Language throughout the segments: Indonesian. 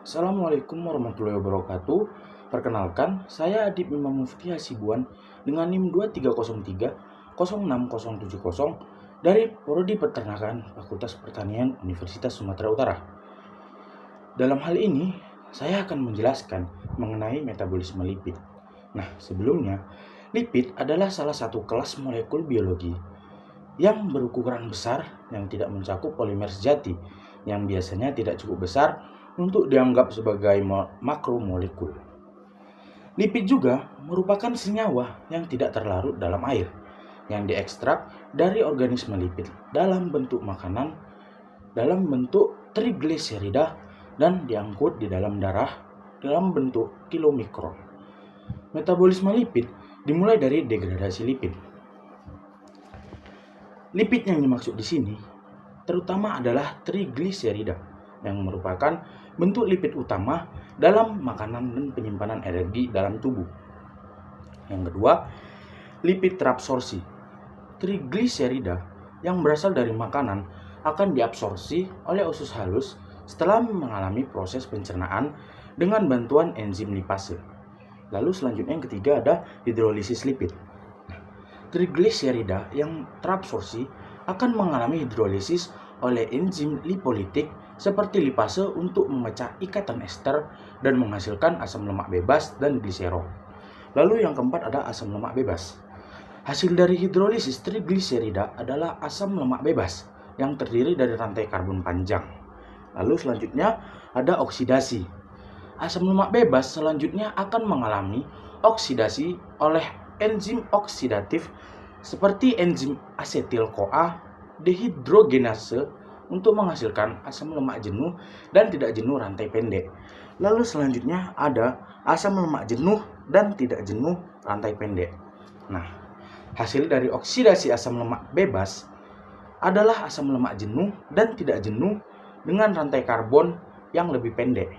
Assalamualaikum warahmatullahi wabarakatuh. Perkenalkan, saya Adib Imam Mufti Hasibuan dengan NIM 2303 06070 dari Prodi Peternakan Fakultas Pertanian Universitas Sumatera Utara. Dalam hal ini, saya akan menjelaskan mengenai metabolisme lipid. Nah, sebelumnya, lipid adalah salah satu kelas molekul biologi yang berukuran besar yang tidak mencakup polimer sejati, yang biasanya tidak cukup besar untuk dianggap sebagai makromolekul. Lipid juga merupakan senyawa yang tidak terlarut dalam air, yang diekstrak dari organisme lipid dalam bentuk makanan, dalam bentuk trigliserida, dan diangkut di dalam darah dalam bentuk kilomikron. Metabolisme lipid dimulai dari degradasi lipid. Lipid yang dimaksud di sini terutama adalah trigliserida, yang merupakan bentuk lipid utama dalam makanan dan penyimpanan energi dalam tubuh. Yang kedua, lipid terabsorpsi. Trigliserida yang berasal dari makanan akan diabsorpsi oleh usus halus setelah mengalami proses pencernaan dengan bantuan enzim lipase. Lalu selanjutnya yang ketiga ada hidrolisis lipid. Trigliserida yang terabsorpsi akan mengalami hidrolisis oleh enzim lipolitik seperti lipase untuk memecah ikatan ester dan menghasilkan asam lemak bebas dan gliserol. Lalu yang keempat ada asam lemak bebas. Hasil dari hidrolisis trigliserida adalah asam lemak bebas yang terdiri dari rantai karbon panjang. Lalu selanjutnya ada oksidasi. Asam lemak bebas selanjutnya akan mengalami oksidasi oleh enzim oksidatif seperti enzim asetil-CoA dehidrogenase untuk menghasilkan asam lemak jenuh dan tidak jenuh rantai pendek. Lalu selanjutnya ada asam lemak jenuh dan tidak jenuh rantai pendek. Nah, hasil dari oksidasi asam lemak bebas adalah asam lemak jenuh dan tidak jenuh dengan rantai karbon yang lebih pendek.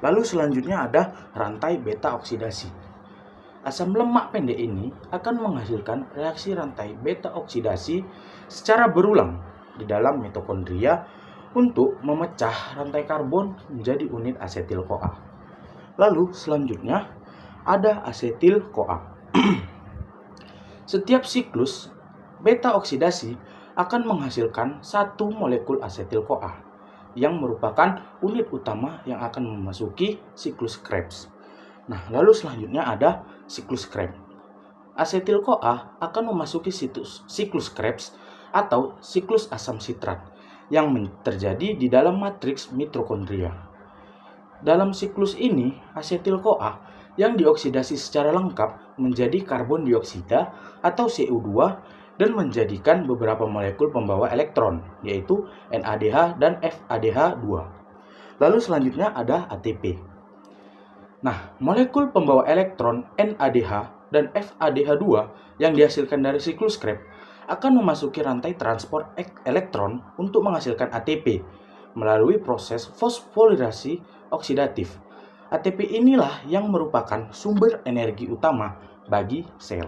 Lalu selanjutnya ada rantai beta oksidasi. Asam lemak pendek ini akan menghasilkan reaksi rantai beta oksidasi secara berulang di dalam mitokondria untuk memecah rantai karbon menjadi unit asetil-CoA. Lalu selanjutnya ada asetil-CoA. Setiap siklus beta oksidasi akan menghasilkan satu molekul asetil-CoA yang merupakan unit utama yang akan memasuki siklus Krebs. Nah, lalu selanjutnya ada siklus Krebs. Asetil-CoA akan memasuki siklus Krebs atau siklus asam sitrat yang terjadi di dalam matriks mitokondria. Dalam siklus ini, asetil-CoA yang dioksidasi secara lengkap menjadi karbon dioksida atau CO2 dan menjadikan beberapa molekul pembawa elektron, yaitu NADH dan FADH2. Lalu selanjutnya ada ATP. Nah, molekul pembawa elektron NADH dan FADH2 yang dihasilkan dari siklus Krebs akan memasuki rantai transport elektron untuk menghasilkan ATP melalui proses fosforilasi oksidatif. ATP inilah yang merupakan sumber energi utama bagi sel.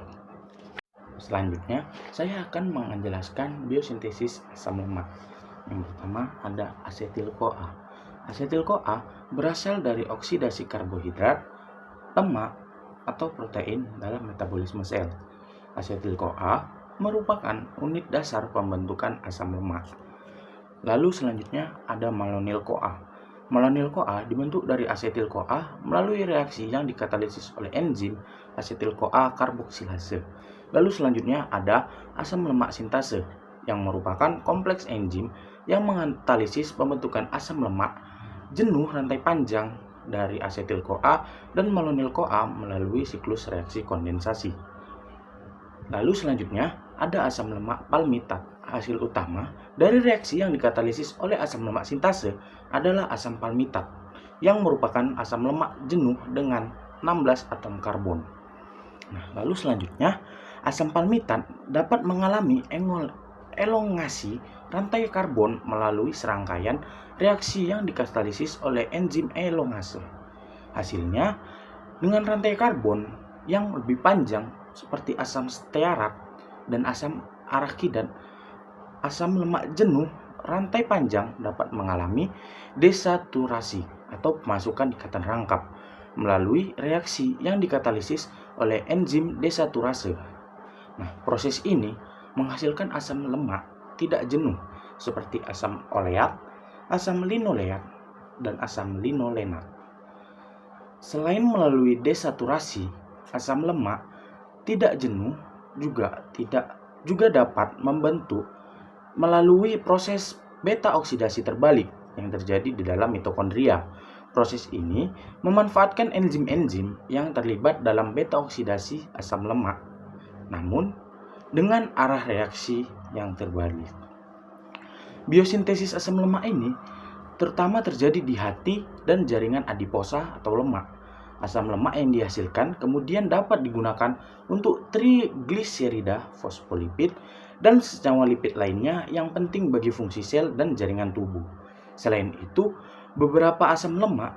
Selanjutnya, saya akan menjelaskan biosintesis asam lemak. Yang pertama ada asetil-CoA. Asetil-CoA berasal dari oksidasi karbohidrat, lemak, atau protein dalam metabolisme sel. Asetil-CoA merupakan unit dasar pembentukan asam lemak. Lalu selanjutnya ada malonyl-CoA. Malonyl-CoA dibentuk dari asetil-CoA melalui reaksi yang dikatalisis oleh enzim asetil-CoA karboksilase. Lalu selanjutnya ada asam lemak sintase yang merupakan kompleks enzim yang mengkatalisis pembentukan asam lemak jenuh rantai panjang dari asetil-CoA dan malonyl-CoA melalui siklus reaksi kondensasi. Lalu selanjutnya ada asam lemak palmitat. Hasil utama dari reaksi yang dikatalisis oleh asam lemak sintase adalah asam palmitat yang merupakan asam lemak jenuh dengan 16 atom karbon. Nah, lalu selanjutnya asam palmitat dapat mengalami elongasi rantai karbon melalui serangkaian reaksi yang dikatalisis oleh enzim elongase. Hasilnya, dengan rantai karbon yang lebih panjang seperti asam stearat dan asam arakidat, asam lemak jenuh rantai panjang dapat mengalami desaturasi atau pemasukan ikatan rangkap melalui reaksi yang dikatalisis oleh enzim desaturase. Nah, proses ini menghasilkan asam lemak tidak jenuh seperti asam oleat, asam linoleat, dan asam linolenat. Selain melalui desaturasi, asam lemak tidak jenuh juga dapat membentuk melalui proses beta oksidasi terbalik yang terjadi di dalam mitokondria. Proses ini memanfaatkan enzim-enzim yang terlibat dalam beta oksidasi asam lemak, namun dengan arah reaksi yang terbalik. Biosintesis asam lemak ini terutama terjadi di hati dan jaringan adiposa atau lemak. Asam lemak yang dihasilkan kemudian dapat digunakan untuk trigliserida, fosfolipid, dan senyawa lipid lainnya yang penting bagi fungsi sel dan jaringan tubuh. Selain itu, beberapa asam lemak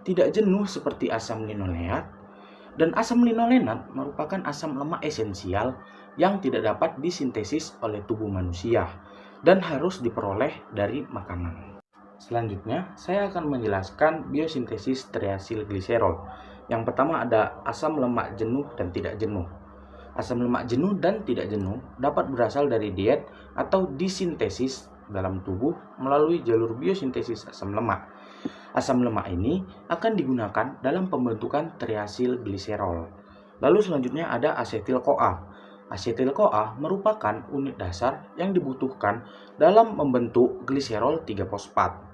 tidak jenuh seperti asam linoleat dan asam linolenat merupakan asam lemak esensial yang tidak dapat disintesis oleh tubuh manusia dan harus diperoleh dari makanan. Selanjutnya, saya akan menjelaskan biosintesis triasilgliserol. Yang pertama ada asam lemak jenuh dan tidak jenuh. Asam lemak jenuh dan tidak jenuh dapat berasal dari diet atau disintesis dalam tubuh melalui jalur biosintesis asam lemak. Asam lemak ini akan digunakan dalam pembentukan triasilgliserol. Lalu selanjutnya ada asetil-CoA. Asetil-CoA merupakan unit dasar yang dibutuhkan dalam membentuk gliserol 3-fosfat.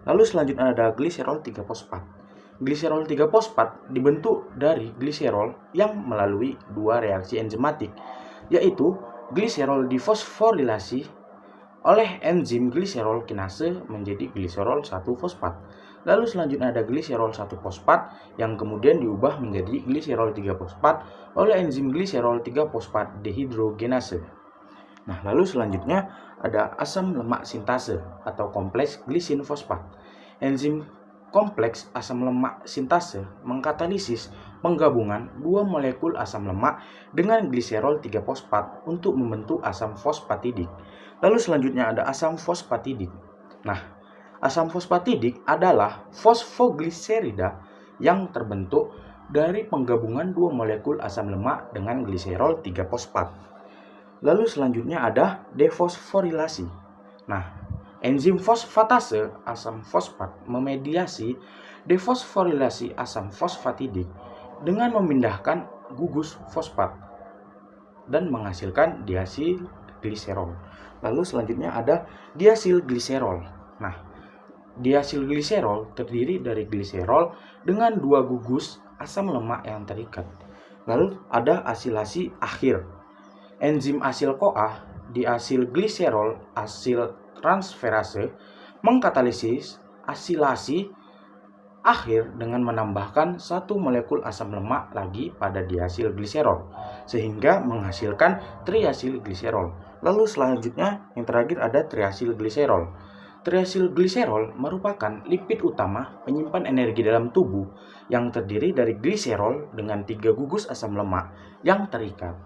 Lalu selanjutnya ada gliserol 3-fosfat. Gliserol 3-fosfat dibentuk dari gliserol yang melalui dua reaksi enzimatik, yaitu gliserol difosforilasi oleh enzim gliserol kinase menjadi gliserol 1-fosfat. Lalu selanjutnya ada gliserol 1-fosfat yang kemudian diubah menjadi gliserol 3-fosfat oleh enzim gliserol 3-fosfat dehidrogenase. Nah, lalu selanjutnya ada asam lemak sintase atau kompleks glisin fosfat. Enzim kompleks asam lemak sintase mengkatalisis penggabungan dua molekul asam lemak dengan gliserol 3-fosfat untuk membentuk asam fosfatidik. Lalu selanjutnya ada asam fosfatidik. Nah, asam fosfatidik adalah fosfogliserida yang terbentuk dari penggabungan dua molekul asam lemak dengan gliserol 3-fosfat. Lalu selanjutnya ada defosforilasi. Nah, enzim fosfatase asam fosfat memediasi defosforilasi asam fosfatidik dengan memindahkan gugus fosfat dan menghasilkan diasilgliserol. Lalu selanjutnya ada diasilgliserol. Nah, diasilgliserol terdiri dari gliserol dengan dua gugus asam lemak yang terikat. Lalu ada asilasi akhir. Enzim asil-CoA diasilgliserol asil transferase mengkatalisis asilasi akhir dengan menambahkan satu molekul asam lemak lagi pada diasilgliserol sehingga menghasilkan triasilgliserol. Lalu selanjutnya yang terakhir ada triasilgliserol. Triasilgliserol merupakan lipid utama penyimpan energi dalam tubuh yang terdiri dari gliserol dengan 3 gugus asam lemak yang terikat.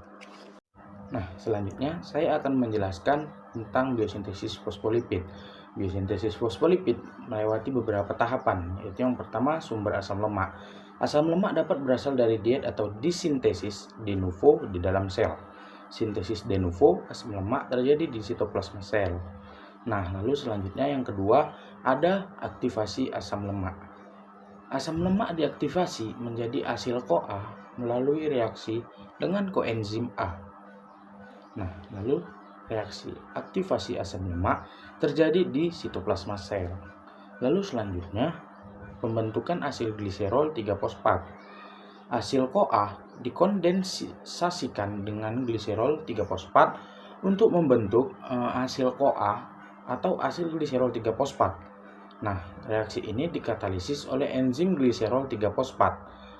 Nah, selanjutnya saya akan menjelaskan tentang biosintesis fosfolipid. Biosintesis fosfolipid melewati beberapa tahapan, yaitu yang pertama sumber asam lemak. Asam lemak dapat berasal dari diet atau disintesis de novo di dalam sel. Sintesis de novo asam lemak terjadi di sitoplasma sel. Nah, lalu selanjutnya yang kedua ada aktivasi asam lemak. Asam lemak diaktifasi menjadi asil-CoA melalui reaksi dengan koenzim A. Nah, lalu reaksi aktivasi asam lemak terjadi di sitoplasma sel. Lalu selanjutnya pembentukan asilgliserol 3-fosfat. Asil-CoA dikondensasikan dengan gliserol 3-fosfat untuk membentuk asil-CoA atau asilgliserol 3-fosfat. Nah, reaksi ini dikatalisis oleh enzim gliserol 3-fosfat,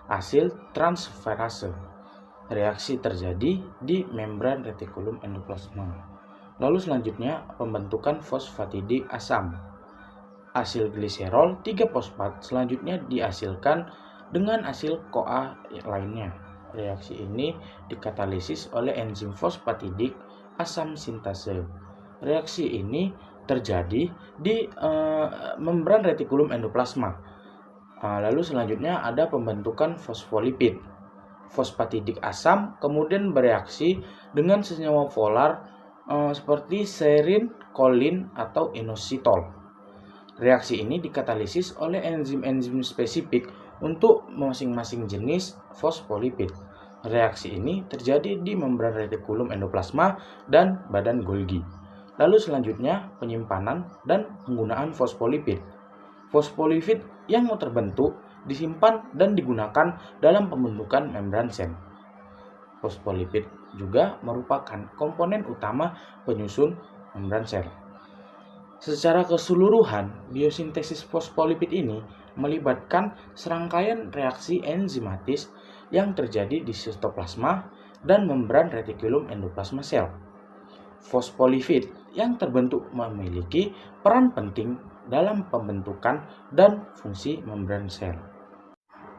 asil transferase. Reaksi terjadi di membran retikulum endoplasma. Lalu selanjutnya pembentukan fosfatidik asam. Asilgliserol 3-fosfat selanjutnya dihasilkan dengan asil-CoA lainnya. Reaksi ini dikatalisis oleh enzim fosfatidik asam sintase. Reaksi ini terjadi di membran retikulum endoplasma. Lalu selanjutnya ada pembentukan fosfolipid. Fosfatidik asam kemudian bereaksi dengan senyawa polar seperti serin, kolin, atau inositol. Reaksi ini dikatalisis oleh enzim-enzim spesifik untuk masing-masing jenis fosfolipid. Reaksi ini terjadi di membran retikulum endoplasma dan badan Golgi. Lalu selanjutnya penyimpanan dan penggunaan fosfolipid. Fosfolipid yang terbentuk disimpan dan digunakan dalam pembentukan membran sel. Fosfolipid juga merupakan komponen utama penyusun membran sel. Secara keseluruhan, biosintesis fosfolipid ini melibatkan serangkaian reaksi enzimatis yang terjadi di sitoplasma dan membran retikulum endoplasma sel. Fosfolipid yang terbentuk memiliki peran penting dalam pembentukan dan fungsi membran sel.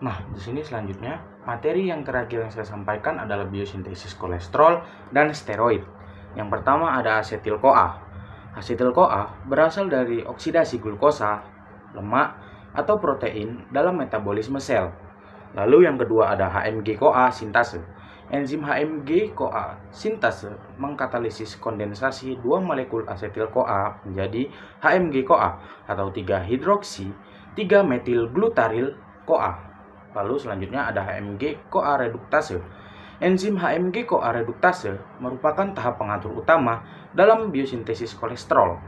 Nah, di sini selanjutnya materi yang terakhir yang saya sampaikan adalah biosintesis kolesterol dan steroid. Yang pertama ada asetil-CoA. Asetil-CoA berasal dari oksidasi glukosa, lemak, atau protein dalam metabolisme sel. Lalu yang kedua ada HMG-CoA sintase. Enzim HMG-CoA sintase mengkatalisis kondensasi 2 molekul asetil-CoA menjadi HMG-CoA atau 3-hidroksi 3-metil-glutaril-CoA. Lalu selanjutnya ada HMG-CoA reduktase. Enzim HMG-CoA reduktase merupakan tahap pengatur utama dalam biosintesis kolesterol.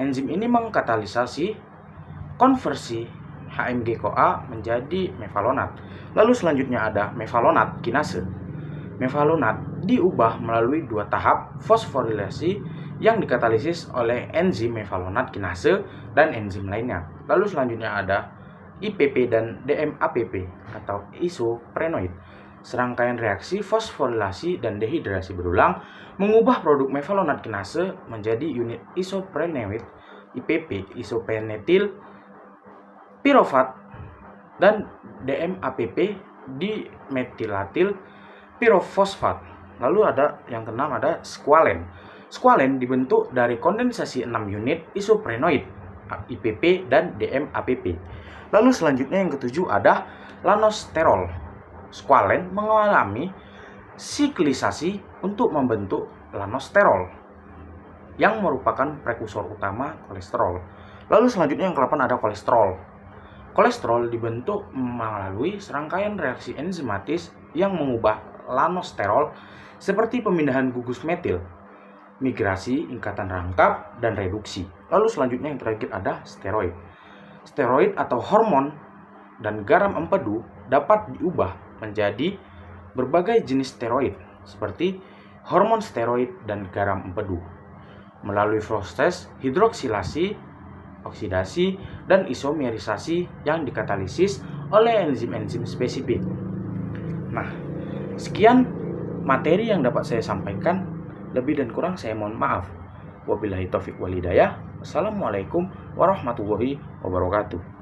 Enzim ini mengkatalisasi konversi HMG-CoA menjadi mevalonat. Lalu selanjutnya ada mevalonat kinase. Mevalonat diubah melalui 2 tahap fosforilasi yang dikatalisis oleh enzim mevalonat kinase dan enzim lainnya. Lalu selanjutnya ada IPP dan DMAPP atau isoprenoid. Serangkaian reaksi fosforilasi dan dehidrasi berulang mengubah produk mevalonat kinase menjadi unit isoprenoid IPP, isopenetil pirofat, dan DMAPP dimetilatil pirofosfat. Lalu ada yang keenam ada squalen. Squalen dibentuk dari kondensasi 6 unit isoprenoid IPP dan DMAPP. Lalu selanjutnya yang ketujuh ada lanosterol. Squalen mengalami siklisasi untuk membentuk lanosterol yang merupakan prekursor utama kolesterol. Lalu selanjutnya yang ke-8 ada kolesterol. Kolesterol dibentuk melalui serangkaian reaksi enzimatis yang mengubah lanosterol seperti pemindahan gugus metil, migrasi ikatan rangkap, dan reduksi. Lalu selanjutnya yang terakhir ada steroid. Steroid atau hormon dan garam empedu dapat diubah menjadi berbagai jenis steroid seperti hormon steroid dan garam empedu melalui proses hidroksilasi, oksidasi, dan isomerisasi yang dikatalisis oleh enzim-enzim spesifik. Nah, sekian materi yang dapat saya sampaikan. Lebih dan kurang saya mohon maaf. Wabillahi taufiq wal hidayah. Wassalamualaikum warahmatullahi wabarakatuh.